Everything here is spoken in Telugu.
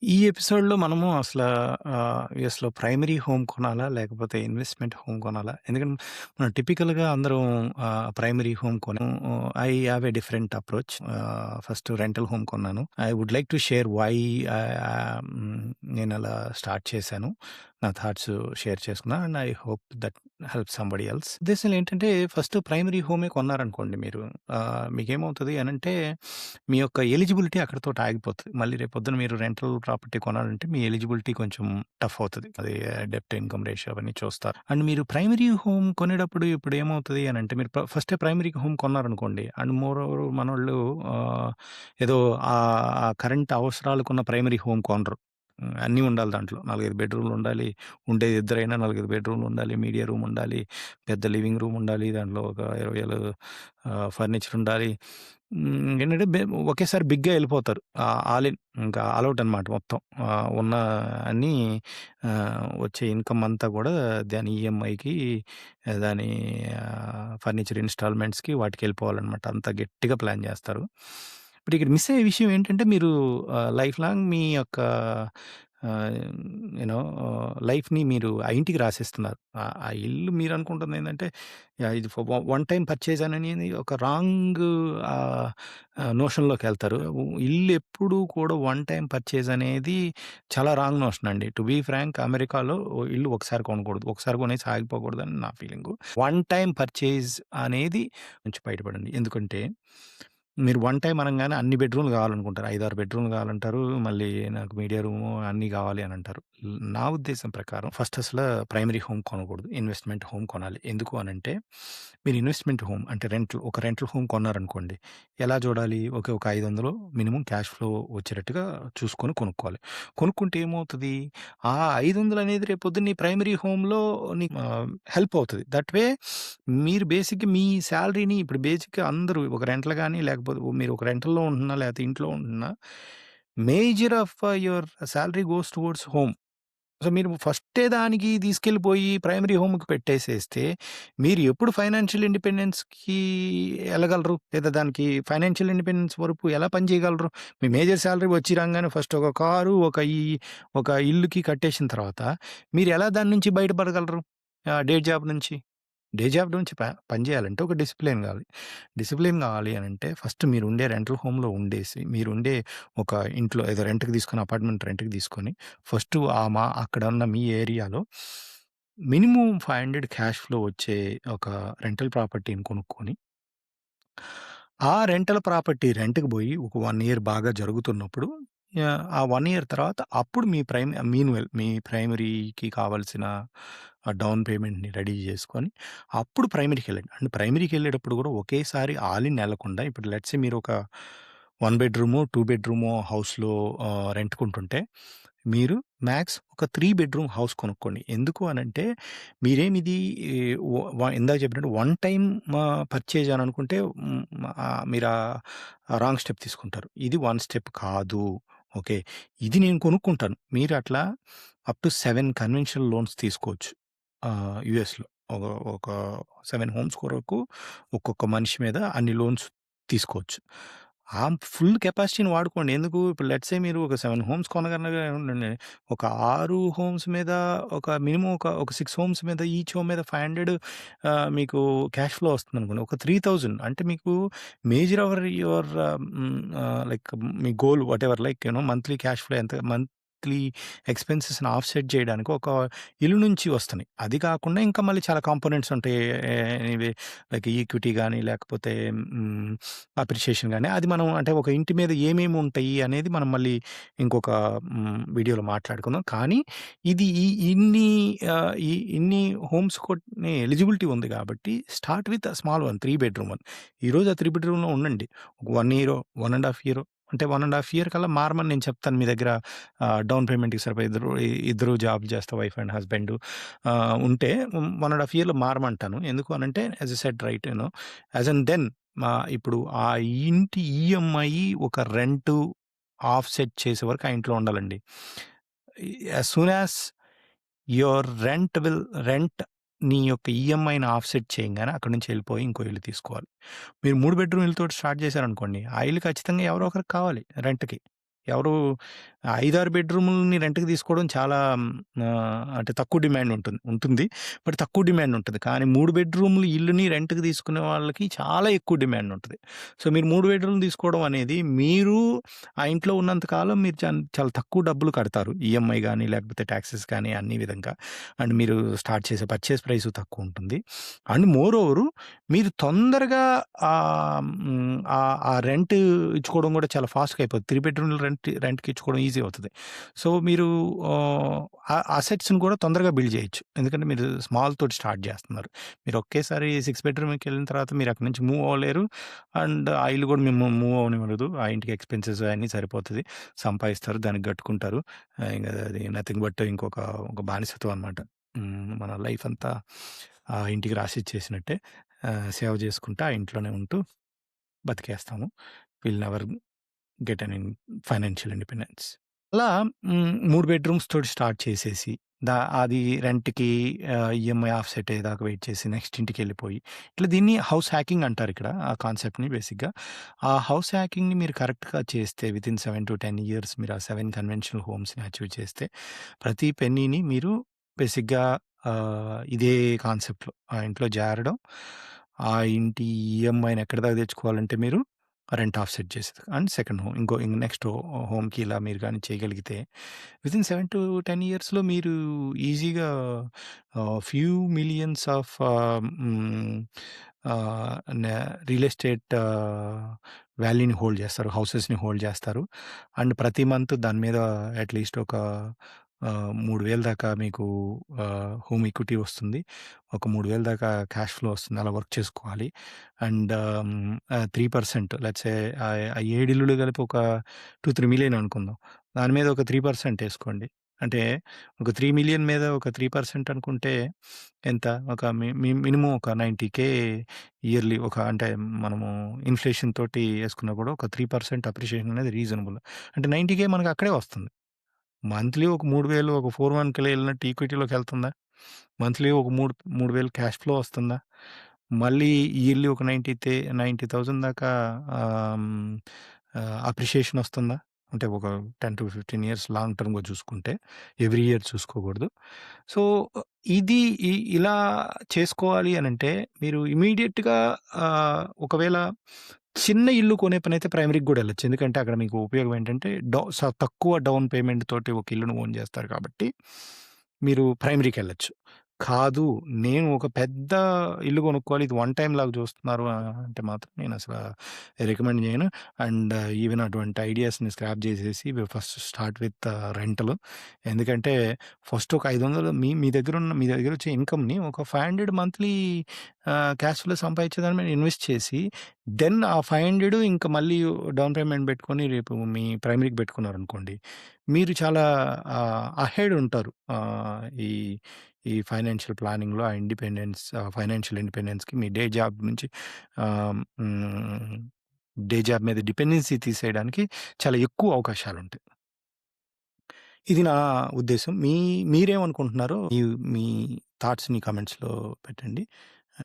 ఈ ఎపిసోడ్‌లో మనము యూఎస్‌లో ప్రైమరీ హోమ్ కొనాలా? లేకపోతే ఇన్వెస్ట్‌మెంట్ హోమ్ కొనాలా? ఎందుకంటే మనం టిపికల్‌గా అందరం ప్రైమరీ హోమ్ కొనం. I have a different approach. First rental home కొన్నాను. I would like to share why నేనలా స్టార్ట్ చేశాను. నా థాట్స్ షేర్ చేసుకున్నా. And I hope that help somebody else. ఉద్దేశ్యం ఏంటంటే ఫస్ట్ ప్రైమరీ హోమే కొన్నారనుకోండి మీరు. మీకేమవుతది అనంటే మీ యొక్క ఎలిజిబిలిటీ అక్కడితోటి ఆగిపోతది. మళ్ళీ రేపొద్దున మీరు రెంటల్ ప్రాపర్టీ కొనాలంటే మీ ఎలిజిబిలిటీ కొంచెం టఫ్ అవుతది. అది డెబ్ట్ ఇన్‌కమ్ రేషియో అవన్నీ చూస్తారు. అండ్ మీరు ప్రైమరీ హోమ్ కొనేటప్పుడు ఇప్పుడు ఏమవుతది అనంటే మీరు ఫస్టే ప్రైమరీ హోమ్ కొన్నారనుకోండి అండ్ మోర్ ఓవర్ మనోళ్ళు ఆహ్, ఏదో ఆ కరెంట్ అవసరాలకున్న ప్రైమరీ హోమ్ కొనరు. అన్నీ ఉండాలి దాంట్లో. 4, 5 బెడ్‌రూమ్‌లు ఉండాలి. ఉండేది ఇద్దరైనా 4, 5 బెడ్‌రూమ్‌లు ఉండాలి. మీడియా రూమ్ ఉండాలి. పెద్ద లివింగ్ రూమ్ ఉండాలి. దాంట్లో ఒక 20,000 ఫర్నిచర్ ఉండాలి. ఏంటంటే ఒకేసారి బిగ్‌గా ఎళ్ళిపోతారు. ఆల్ ఇన్ ఇంకా ఆల్ ఔట్ అనమాట మొత్తం. ఉన్న అన్నీ వచ్చే ఇన్‌కమ్ అంతా గూడా దాని ఈఎంఐకి, దాని ఫర్నిచర్ ఇన్‌స్టాల్‌మెంట్స్‌కి వాటికెళ్ళిపోవాలనమాట. అంత గట్టిగా ప్లాన్ జేస్తారు. ఇప్పుడు ఇక్కడ మిస్ అయ్యే విషయం ఏంటంటే మీరు లైఫ్ లాంగ్ మీ యొక్క ఆహ్, యూనో లైఫ్‌ని మీరు ఆ ఇంటికి రాసేస్తున్నారు. ఆ ఇల్లు మీరనుకుంటుందేందంటే ఇది వన్ టైమ్ పర్చేజ్ అనేది ఒక రాంగ్ ఆహ్, నోషన్‌లోకెళ్తారు. ఇల్లు ఎప్పుడూ కూడా వన్ టైమ్ పర్చేజ్ అనేది చాలా రాంగ్ నోషన్ అండి. టు బీ ఫ్రాంక్ అమెరికాలో ఇల్లు ఒకసారి కొనకూడదు. ఒకసారి కొనేసి ఆగిపోకూడదని నా ఫీలింగు. వన్ టైమ్ పర్చేజ్ అనేది నుంచి బయటపడండి. ఎందుకంటే మీరు వన్ టైమ్ అనంగానే అన్ని బెడ్‌రూమ్‌లు కావాలనుకుంటారు. 5, 6 బెడ్‌రూమ్‌లు కావాలంటారు. మళ్ళీ నాకు మీడియా రూము అన్నీ కావాలి అనంటారు. నా ఉద్దేశం ప్రకారం ఫస్ట్ ప్రైమరీ హోమ్ కొనకూడదు. ఇన్వెస్ట్‌మెంట్ హోమ్ కొనాలి. ఎందుకు అనంటే మీరు ఇన్వెస్ట్‌మెంట్ హోమ్ అంటే ఒక రెంటల్ హోమ్ కొన్నారనుకోండి. ఎలా చూడాలి? ఒక 500 మినిమమ్ క్యాష్ ఫ్లో వచ్చేటట్టుగా చూసుకొని కొనుక్కోవాలి. కొనుక్కుంటే ఏమవుతది? ఆ 500 అనేది రేపొద్దున నీ ప్రైమరీ హోమ్‌లో నీకు హెల్ప్ అవుతది. దట్ వే మీరు బేసిక్‌గా మీ సాలరీని ఇప్పుడు బేసిక్‌గా అందరూ ఒక రెంటల్ గాని, లేకపోతే మీరు ఒక రెంటల్‌లో ఉంటున్నా, లేకపోతే ఇంట్లో ఉంటున్నా, major of your salary goes towards home. So, మీరు ఫస్టే దానికి తీసుకెళ్ళిపోయి ప్రైమరీ హోమ్‌కి పెట్టేసేస్తే, మీరు ఎప్పుడు ఫైనాన్షియల్ ఇండిపెండెన్స్‌కి ఎళ్ళగలరు? లేదా దానికి ఫైనాన్షియల్ ఇండిపెండెన్స్ వరకు ఎలా పని చేయగలరు? మీ మేజర్ సాలరీ వచ్చి రాంగానే ఫస్ట్ ఒక కారు, ఒక ఇల్లుకి కట్టేసిన తర్వాత, మీరు ఎలా దాని నుంచి బయటపడగలరు? డే జాబ్ నుంచి? డే జాబ్ నుంచి పని చేయాలంటే ఒక డిసిప్లిన్ కావాలి. డిసిప్లిన్ కావాలి అనంటే ఫస్ట్ మీరుండే రెంటల్ హోమ్‌లో ఉండేసి, మీరుండే ఒక ఇంట్లో ఏదో రెంట్‌కి తీసుకొని అపార్ట్‌మెంట్ రెంట్‌కి తీసుకొని, ఫస్టు అక్కడ ఉన్న మీ ఏరియాలో మినిమమ్ 500 క్యాష్ ఫ్లో వచ్చే ఒక రెంటల్ ప్రాపర్టీని కొనుక్కొని, ఆ రెంటల్ ప్రాపర్టీ రెంట్‌కి బోయి ఒక 1 ఇయర్ బాగా జరుగుతున్నప్పుడు ఆ 1 ఇయర్ తర్వాత అప్పుడు మీ ప్రైమరీకి కావాల్సిన డౌన్ పేమెంట్‌ని రెడీ జేసుకొని, అప్పుడు ప్రైమరీకెళ్ళండి. అండ్ ప్రైమరీకెళ్ళేటప్పుడు గూడా ఒకేసారి ఆల్ ఇన్ ఎళ్ళకుండా ఇప్పుడు లెట్స్ సే మీరొక 1 బెడ్‌రూమో, 2 బెడ్‌రూమో హౌస్‌లో రెంట్‌కుంటుంటే, మీరు మ్యాక్స్ ఒక 3 బెడ్‌రూమ్ హౌస్ కొనుక్కోండి. ఎందుకు అనంటే, మీరేమిది ఈ వ వ ఇందాక చెప్పినట్టు వన్ టైమ్ పర్చేజ్ అని అనుకుంటే మీరు రాంగ్ స్టెప్ తీసుకుంటారు. ఇది వన్ స్టెప్ కాదు. ఓకే. ఇది నేను కొనుక్కుంటాను. మీరు అట్లా అప్ టు 7 కన్వెన్షనల్ లోన్స్ తీసుకోవచ్చు. యూఎస్‌లో. ఒక ఒక 7 హోమ్స్ కొరకు ఒక్కొక్క మనిషి మీద అన్ని లోన్స్ తీసుకోవచ్చు. ఆ ఫుల్ కెపాసిటీని వాడుకోండి. ఎందుకు ఇప్పుడు లెట్స్ సే మీరు ఒక 7 హోమ్స్ కొనగలగానే ఒక 6 హోమ్స్ మీద మినిమమ్ ఒక 6 హోమ్స్ మీద ఈచ్ హోమ్ మీద 500 మీకు క్యాష్ ఫ్లో వస్తుందనుకోండి. ఒక 3000 అంటే మీకు major your like me goal whatever like monthly cash flow ఎంత మంత్లీ ఎక్స్‌పెన్సెస్‌ని ఆఫ్‌సెట్ చేయడానికి ఒక ఇల్లు నుంచి వస్తున్నాయి. అది కాకుండా ఇంకా మళ్ళీ చాలా కాంపోనెంట్స్ ఉంటాయి. ఇవి లైక్ ఈక్విటీ గాని లేకపోతే హ్మ్, అప్రిషియేషన్ గాని అది మనం అంటే ఒక ఇంటి మీద ఏమేమి ఉంటాయి అనేది మనం మళ్ళీ ఇంకొక వీడియోలో మాట్లాడుకుందాం. కానీ ఇది ఇన్ని హోమ్స్ కొనే ఎలిజిబిలిటీ ఉంది కాబట్టి start with a small one 3 bedroom one. ఈరోజు ఆ 3 బెడ్‌రూమ్‌లో ఉండండి. ఒక 1 ఇయరో, 1 ½ ఇయరో అంటే 1 ½ ఇయర్ కల్లా మారమని నేను చెప్తాను. మీ దగ్గర డౌన్ పేమెంట్‌కి సరిపోయి ఇద్దరు జాబ్ చేస్తా వైఫ్ అండ్ హస్బెండు ఉంటే 1 ½ ఇయర్‌లో మారమంటాను. ఎందుకు అనంటే as I said right as and then ఇప్పుడు ఆ ఇంటి ఈఎంఐ ఒక రెంటు ఆఫ్‌సెట్ చేసే వరకు ఆ ఇంట్లో ఉండాలండి. As soon as your rent నీ యొక్క ఈఎంఐని ఆఫ్‌సెట్ చేయంగానే అక్కడి నుంచి వెళ్ళిపోయి ఇంకో ఇల్లు తీసుకోవాలి. మీరు 3 బెడ్‌రూమ్ ఇల్లుతోటి స్టార్ట్ చేశారనుకోండి, ఆ ఇల్లు ఖచ్చితంగా ఎవరో ఒకరికి కావాలి రెంట్‌కి. ఎవరు 5, 6 బెడ్‌రూములని రెంట్‌కి తీసుకోవడం చాలా అంటే తక్కువ డిమాండ్ ఉంటుంది. బట్ తక్కువ డిమాండ్ ఉంటది. కానీ 3 బెడ్‌రూములు ఇల్లుని రెంట్‌కి తీసుకునే వాళ్ళకి చాలా ఎక్కువ డిమాండ్ ఉంటది. సో, మీరు 3 బెడ్‌రూమ్లు తీసుకోవడం అనేది మీరు ఆ ఇంట్లో ఉన్నంత కాలం మీరు చాలా తక్కువ డబ్బులు కడతారు. ఈఎంఐ గాని, లేకపోతే టాక్సెస్ కానీ అన్ని విధంగా. అండ్ మీరు స్టార్ట్ చేసే పర్చేస్ ప్రైసు తక్కువుంటుంది. అండ్ మోర్ ఓవరు మీరు తొందరగా ఆ రెంట్ ఇచ్చుకోవడం కూడా చాలా ఫాస్ట్‌గా అయిపోద్ది. 3 బెడ్‌రూమ్‌లు రెంట్‌కి ఇచ్చుకోవడం ఈజీ అవుతది. సో, మీరు అసెట్స్‌ని కూడా తొందరగా బిల్డ్ చేయొచ్చు. ఎందుకంటే మీరు స్మాల్ తోటి స్టార్ట్ చేస్తున్నారు. మీరు ఒకేసారి 6 బెడ్‌రూమ్‌కెళ్ళిన తర్వాత మీరు అక్కడి నుంచి మూవ్ అవ్వలేరు. అండ్ ఆ ఇల్లు కూడా మిమ్మల్ని మూవ్ అవ్వనివ్వదు. ఆ ఇంటికి ఎక్స్‌పెన్సెస్ అయన్నీ సరిపోతది. సంపాదిస్తారు. దానికి కట్టుకుంటారు. ఇంక అది నథింగ్ బట్ ఒక బానిసత్వం అనమాట. మన లైఫ్ అంతా ఆ ఇంటికి రాసిచ్చేసినట్టే. సేవ చేసుకుంటా ఆ ఇంట్లోనే ఉంటూ బతికేస్తాము. Will never get an financial independence. అలా 3 బెడ్‌రూమ్స్ తోటి స్టార్ట్ చేసేసి, అది రెంట్‌కి ఈఎంఐ ఆఫ్‌సెట్ అయ్యేదాకా వెయిట్ చేసి, నెక్స్ట్ ఇంటికెళ్ళిపోయి, ఇట్లా దీన్ని హౌస్ హ్యాకింగ్ అంటారిక్కడ ఆ కాన్సెప్ట్‌ని బేసిక్‌గా. ఆ హౌస్ హ్యాకింగ్‌ని మీరు కరెక్ట్‌గా చేస్తే వితిన్ 7-10 ఇయర్స్ మీరు ఆ 7 కన్వెన్షనల్ హోమ్స్‌ని అచీవ్ చేస్తే, ప్రతి పెన్నీని మీరు బేసిక్‌గా ఇదే కాన్సెప్ట్‌లో ఆ ఇంట్లో జారడం, ఆ ఇంటి ఈఎంఐని ఎక్కడి దాకా తెచ్చుకోవాలంటే మీరు రెంట్ ఆఫ్‌సెట్ చేసేది. అండ్ సెకండ్ హోమ్ ఇంక నెక్స్ట్ హోమ్‌కి ఇలా మీరు గాని చేయగలిగితే వితిన్ 7-10 ఇయర్స్‌లో మీరు ఈజీగా ఫ్యూ మిలియన్స్ ఆఫ్ హ్మ్, ఆహ్, న రియల్ ఎస్టేట్ వాల్యూని హోల్డ్ చేస్తారు. హౌసెస్‌ని హోల్డ్ చేస్తారు. అండ్ ప్రతి మంత్ దాని మీద అట్‌లీస్ట్ ఒక 3,000 దాకా మీకు హోమ్ ఈక్విటీ వస్తుంది. ఒక 3,000 దాకా క్యాష్ ఫ్లో వస్తుంది. అలా వర్క్ చేసుకోవాలి. అండ్ 3% లెట్స్ సే ఆ 7 ఇల్లులు కలిపి ఒక 2-3 మిలియన్ అనుకుందాం. దాని మీద ఒక 3% ఏసుకోండి. అంటే ఒక 3,000,000 మీద ఒక 3% అనుకుంటే ఎంత? ఒక మినిమమ్ ఒక 90,000 ఇయర్‌లీ అంటే మనము ఇన్‌ఫ్లేషన్ తోటి ఏసుకున్నా కూడా ఒక 3% అప్రిషియేషన్ అనేది రీజనబుల్. అంటే 90,000 మనకు అక్కడే వస్తుంది. మంత్లీ ఒక 3,000 ఒక 4,100 ఎళ్ళినట్టు ఈక్విటీలోకెళ్తుందా? మంత్లీ ఒక 3,000 క్యాష్ ఫ్లో వస్తుందా? మళ్ళీ ఇయర్లీ ఒక 90,000 దాకా ఆహ్, హ్మ్, అప్రిషియేషన్ వస్తుందా? అంటే ఒక 10-15 ఇయర్స్ లాంగ్ టర్మ్‌గా చూసుకుంటే, ఎవ్రీ ఇయర్ చూసుకోకూడదు. సో, ఇది ఇలా చేసుకోవాలి అనంటే మీరు ఇమ్మీడియేట్‌గా ఒకవేళ చిన్న ఇల్లు కొనే పనైతే ప్రైమరీకి గూడా ఎళ్ళొచ్చు. ఎందుకంటే అక్కడ మీకు ఉపయోగం ఏంటంటే తక్కువ డౌన్ పేమెంట్ తోటి ఒక ఇల్లును ఓన్ జేస్తారు కాబట్టి, మీరు ప్రైమరీకెళ్ళొచ్చు. కాదు నేను ఒక పెద్ద ఇల్లు కొనుక్కోవాలి. ఇది వన్ టైమ్ లాగా చూస్తున్నారు అంటే మాత్రం నేనసల రికమెండ్ చేయను. అండ్ ఈవెన్ అటువంటి ఐడియాస్‌ని స్క్రాప్ జేసేసి ఫస్ట్ స్టార్ట్ విత్ రెంటలు. ఎందుకంటే ఫస్ట్ ఒక 500 మీ దగ్గరొచ్చే ఇన్‌కమ్‌ని ఒక 500 మంత్లీ క్యాష్ ఫ్లో సంపాదించే దాని మీద ఇన్వెస్ట్ చేసి, దెన్ ఆ 500 ఇంక మళ్ళీ డౌన్ పేమెంట్ పెట్టుకొని రేపు మీ ప్రైమరీకి పెట్టుకున్నారనుకోండి, మీరు చాలా అహెడ్ ఉంటారు. ఈ ఈ ఫైనాన్షియల్ ప్లానింగ్‌లో ఆ ఫైనాన్షియల్ ఇండిపెండెన్స్‌కి మీ జాబ్ నుంచి ఆహ్, హ్మ్, డే జాబ్ మీద డిపెండెన్సీ తీసేయడానికి చాలా ఎక్కువ అవకాశాలుంటాయి. ఇది నా ఉద్దేశం. మీరేమనుకుంటున్నారో మీ థాట్స్‌ని కామెంట్స్‌లో పెట్టండి.